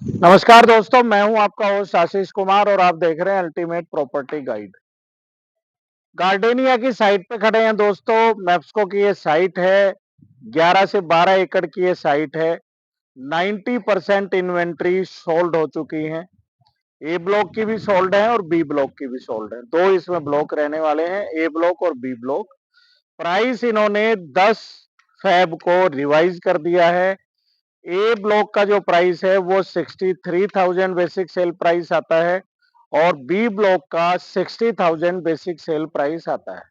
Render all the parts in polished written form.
नमस्कार दोस्तों, मैं हूं आपका होस्ट आशीष कुमार और आप देख रहे हैं अल्टीमेट प्रॉपर्टी गाइड। गार्डेनिया की साइट पे खड़े हैं दोस्तों। मैप्सको की ये साइट है। 11 से 12 एकड़ की ये साइट है। 90% इन्वेंट्री सोल्ड हो चुकी है। ए ब्लॉक की भी सोल्ड है और बी ब्लॉक की भी सोल्ड है। दो इसमें ब्लॉक रहने वाले हैं, ए ब्लॉक और बी ब्लॉक। प्राइस इन्होंने 10 फेब को रिवाइज कर दिया है। ए ब्लॉक का जो प्राइस है वो 63,000 बेसिक सेल प्राइस आता है और बी ब्लॉक का 60,000 बेसिक सेल प्राइस आता है।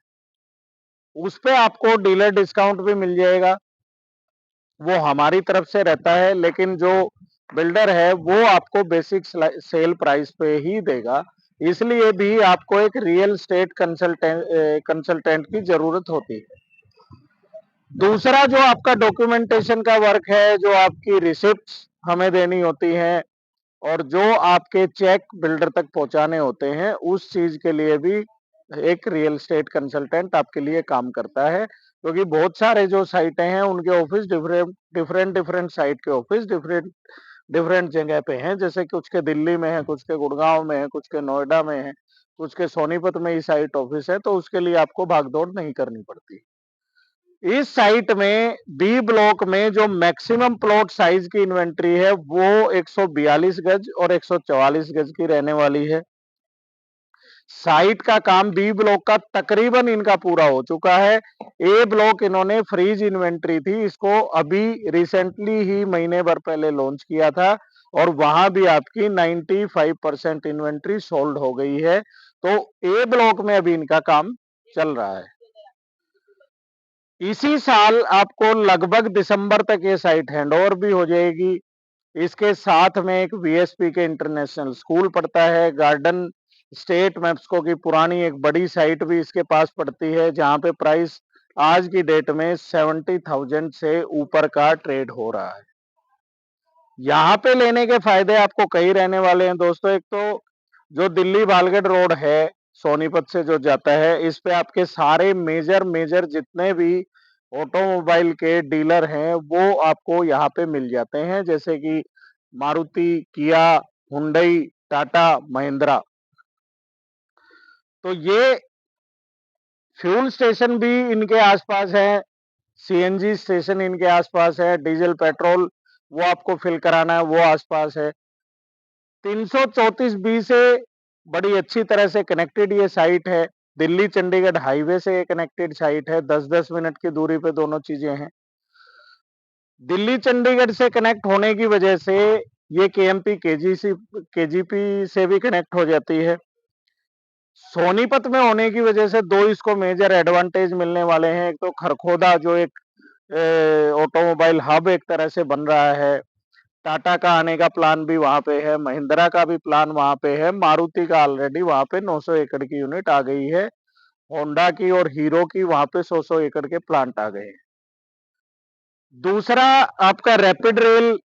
उस पे आपको डीलर डिस्काउंट भी मिल जाएगा, वो हमारी तरफ से रहता है, लेकिन जो बिल्डर है वो आपको बेसिक सेल प्राइस पे ही देगा। इसलिए भी आपको एक रियल स्टेट कंसल्टेंट की जरूरत होती है। दूसरा जो आपका डॉक्यूमेंटेशन का वर्क है, जो आपकी रिसिप्ट्स हमें देनी होती हैं और जो आपके चेक बिल्डर तक पहुंचाने होते हैं, उस चीज के लिए भी एक रियल एस्टेट कंसल्टेंट आपके लिए काम करता है। क्योंकि बहुत सारे जो साइटें हैं उनके ऑफिस डिफरेंट साइट के ऑफिस डिफरेंट डिफरेंट जगह पे हैं। जैसे कुछ के दिल्ली में है, कुछ के गुड़गांव में है, कुछ के नोएडा में है, कुछ के सोनीपत में ही साइट ऑफिस है, तो उसके लिए आपको भागदौड़ नहीं करनी पड़ती। इस साइट में बी ब्लॉक में जो मैक्सिमम प्लॉट साइज की इन्वेंट्री है वो 142 गज और 144 गज की रहने वाली है। साइट का काम बी ब्लॉक का तकरीबन इनका पूरा हो चुका है। ए ब्लॉक इन्होंने फ्रीज इन्वेंट्री थी, इसको अभी रिसेंटली ही महीने भर पहले लॉन्च किया था और वहां भी आपकी 95% इन्वेंट्री सोल्ड हो गई है। तो ए ब्लॉक में अभी इनका काम चल रहा है। इसी साल आपको लगभग दिसंबर तक ये साइट हैंडओवर भी हो जाएगी। इसके साथ में एक वीएसपी के इंटरनेशनल स्कूल पड़ता है। गार्डन स्टेट मैप्सको की पुरानी एक बड़ी साइट भी इसके पास पड़ती है, जहां पे प्राइस आज की डेट में 70,000 से ऊपर का ट्रेड हो रहा है। यहाँ पे लेने के फायदे आपको कई रहने वाले हैं दोस्तों। एक तो जो दिल्ली बालगढ़ रोड है सोनीपत से जो जाता है, इस पे आपके सारे मेजर मेजर जितने भी ऑटोमोबाइल के डीलर हैं वो आपको यहाँ पे मिल जाते हैं। जैसे कि मारुति, किया, हुंडई, टाटा, महिंद्रा। तो ये फ्यूल स्टेशन भी इनके आसपास है, सीएनजी स्टेशन इनके आसपास है, डीजल पेट्रोल वो आपको फिल कराना है वो आसपास है। 334 बी से बड़ी अच्छी तरह से कनेक्टेड ये साइट है। दिल्ली चंडीगढ़ हाईवे से ये कनेक्टेड साइट है। 10-10 मिनट की दूरी पे दोनों चीजें हैं। दिल्ली चंडीगढ़ से कनेक्ट होने की वजह से ये केएमपी केजीपी से भी कनेक्ट हो जाती है। सोनीपत में होने की वजह से दो इसको मेजर एडवांटेज मिलने वाले हैं। एक तो खरखोदा जो एक ऑटोमोबाइल हब एक तरह से बन रहा है। टाटा का आने का प्लान भी वहां पे है, महिंद्रा का भी प्लान वहां पे है, मारुति का ऑलरेडी वहां पे 900 एकड़ की यूनिट आ गई है, होंडा की और हीरो की वहां पे 100 एकड़ के प्लांट आ गए हैं। दूसरा आपका रैपिड रेल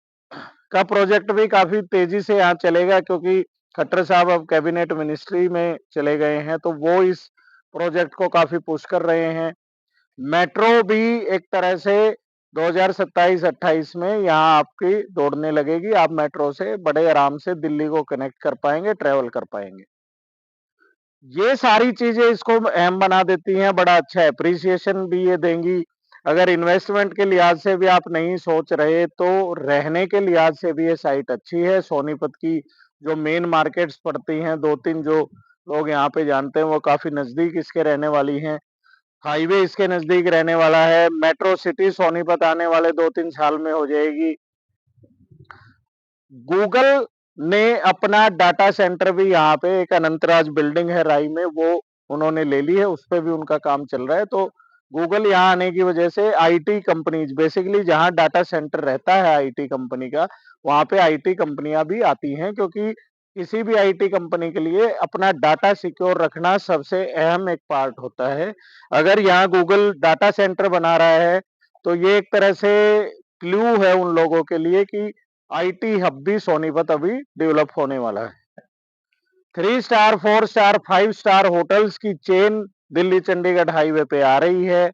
का प्रोजेक्ट भी काफी तेजी से यहाँ चलेगा, क्योंकि खट्टर साहब अब कैबिनेट मिनिस्ट्री में चले गए हैं, तो वो इस प्रोजेक्ट को काफी पुश कर रहे हैं। मेट्रो भी एक तरह से 2027-28 में यहाँ आपकी दौड़ने लगेगी। आप मेट्रो से बड़े आराम से दिल्ली को कनेक्ट कर पाएंगे, ट्रेवल कर पाएंगे। ये सारी चीजें इसको अहम बना देती हैं। बड़ा अच्छा एप्रिसिएशन भी ये देंगी। अगर इन्वेस्टमेंट के लिहाज से भी आप नहीं सोच रहे, तो रहने के लिहाज से भी ये साइट अच्छी है। सोनीपत की जो मेन मार्केट्स पड़ती हैं, दो तीन जो लोग यहाँ पे जानते हैं, वो काफी नजदीक इसके रहने वाली हैं। हाईवे इसके नजदीक रहने वाला है। मेट्रो सिटी सोनीपत आने वाले 2-3 साल में हो जाएगी। गूगल ने अपना डाटा सेंटर भी यहाँ पे, एक अनंतराज बिल्डिंग है राई में, वो उन्होंने ले ली है, उस पे भी उनका काम चल रहा है। तो गूगल यहाँ आने की वजह से आईटी कंपनीज, बेसिकली जहाँ डाटा सेंटर रहता है आईटी कंपनी का, वहां पे आईटी कंपनियां भी आती हैं। क्योंकि किसी भी आईटी कंपनी के लिए अपना डाटा सिक्योर रखना सबसे अहम एक पार्ट होता है। अगर यहाँ गूगल डाटा सेंटर बना रहा है, तो ये एक तरह से क्लू है उन लोगों के लिए कि आईटी हब भी सोनीपत अभी डेवलप होने वाला है। 3 स्टार, 4 स्टार, 5 स्टार होटल्स की चेन दिल्ली चंडीगढ़ हाईवे पे आ रही है।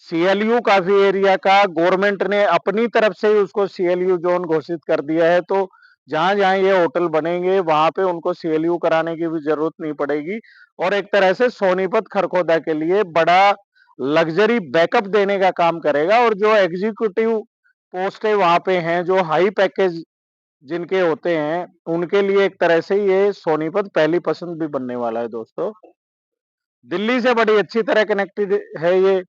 सीएलयू काफी एरिया का गवर्नमेंट ने अपनी तरफ से ही उसको सीएलयू जोन घोषित कर दिया है। तो जहाँ-जहाँ ये होटल बनेंगे वहाँ पे उनको सीएलयू कराने की भी ज़रूरत नहीं पड़ेगी और एक तरह से सोनीपत खरखोदा के लिए बड़ा लग्ज़री बैकअप देने का काम करेगा और जो एग्ज़ीक्यूटिव पोस्टें वहाँ पे हैं, जो हाई पैकेज जिनके होते हैं, उनके लिए एक तरह से ये सोनीपत पहली पसंद भी बनने वाला है दोस्तों। दिल्ली से बड़ी अच्छी तरह कनेक्टेड है ये।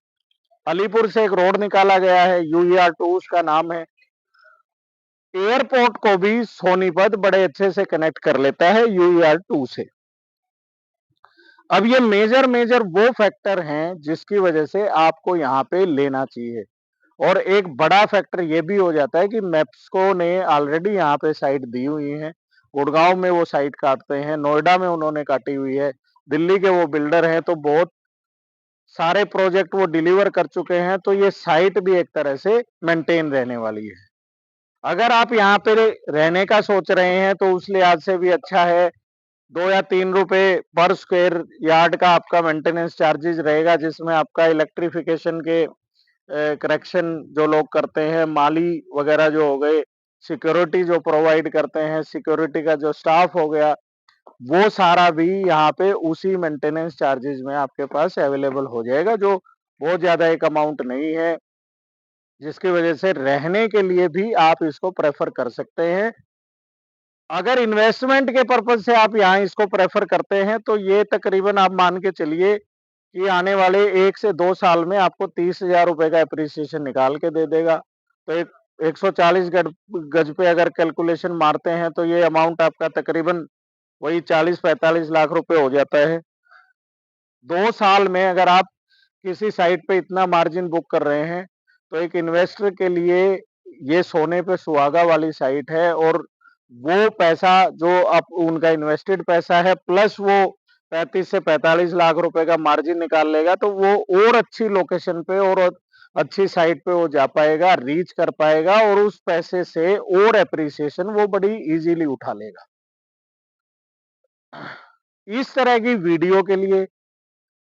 अलीपुर से एक रोड निकाला गया है, यूईआर 2 उसका नाम है। एयरपोर्ट को भी सोनीपत बड़े अच्छे से कनेक्ट कर लेता है यूईआर 2 से। अब ये मेजर वो फैक्टर हैं जिसकी वजह से आपको यहाँ पे लेना चाहिए और एक बड़ा फैक्टर ये भी हो जाता है कि मैप्सको ने ऑलरेडी यहाँ पे साइट दी हुई है। गुड़गांव में वो साइट काटते हैं, नोएडा में उन्होंने काटी हुई है, दिल्ली के वो बिल्डर हैं तो बहुत सारे प्रोजेक्ट वो डिलीवर कर चुके हैं, तो ये साइट भी एक तरह से मेंटेन रहने वाली है। अगर आप यहाँ पे रहने का सोच रहे हैं तो उस लिहाज से भी अच्छा है। 2 या 3 रुपए पर स्क्वायर यार्ड का आपका मेंटेनेंस चार्जेस रहेगा, जिसमें आपका इलेक्ट्रिफिकेशन के करेक्शन जो लोग करते हैं, माली वगैरह जो हो गए, सिक्योरिटी जो प्रोवाइड करते हैं, सिक्योरिटी का जो स्टाफ हो गया, वो सारा भी यहाँ पे उसी मेंटेनेंस चार्जेस में आपके पास अवेलेबल हो जाएगा, जो बहुत ज़्यादा एक अमाउंट नहीं है, जिसकी वजह से रहने के लिए भी आप इसको प्रेफ़र कर सकते हैं। अगर इन्वेस्टमेंट के पर्पज़ से आप यहाँ इसको प्रेफ़र करते हैं, तो ये तकरीबन आप मान के चलिए कि आने वाले 1 से 2 साल में आपको 30,000 रुपए का एप्रिसिएशन निकाल के दे देगा। तो एक 140 गज पे अगर कैलकुलेशन मारते हैं, तो ये अमाउंट आपका तकरीबन वही 40-45 लाख रुपए हो जाता है। 2 साल में अगर आप किसी साइट पे इतना मार्जिन बुक कर रहे हैं, तो एक इन्वेस्टर के लिए ये सोने पे सुहागा वाली साइट है और वो पैसा जो आप उनका इन्वेस्टेड पैसा है प्लस वो 35 से 45 लाख रुपए का मार्जिन निकाल लेगा, तो वो और अच्छी लोकेशन पे और अच्छी साइट पे वो जा पाएगा, रीच कर पाएगा और उस पैसे से और एप्रिसिएशन वो बड़ी ईज़िली उठा लेगा। इस तरह की वीडियो के लिए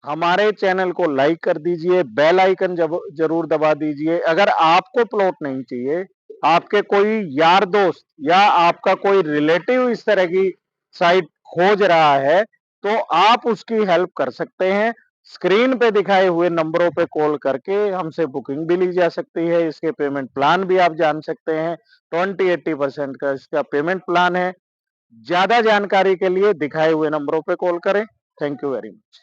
हमारे चैनल को लाइक कर दीजिए, बेल आइकन जरूर दबा दीजिए। अगर आपको प्लॉट नहीं चाहिए, आपके कोई यार दोस्त या आपका कोई रिलेटिव इस तरह की साइट खोज रहा है, तो आप उसकी हेल्प कर सकते हैं। स्क्रीन पे दिखाए हुए नंबरों पे कॉल करके हमसे बुकिंग भी ली जा सकती है। इसके पेमेंट प्लान भी आप जान सकते हैं। 20-80% का इसका पेमेंट प्लान है। ज्यादा जानकारी के लिए दिखाए हुए नंबरों पे कॉल करें। Thank you very much.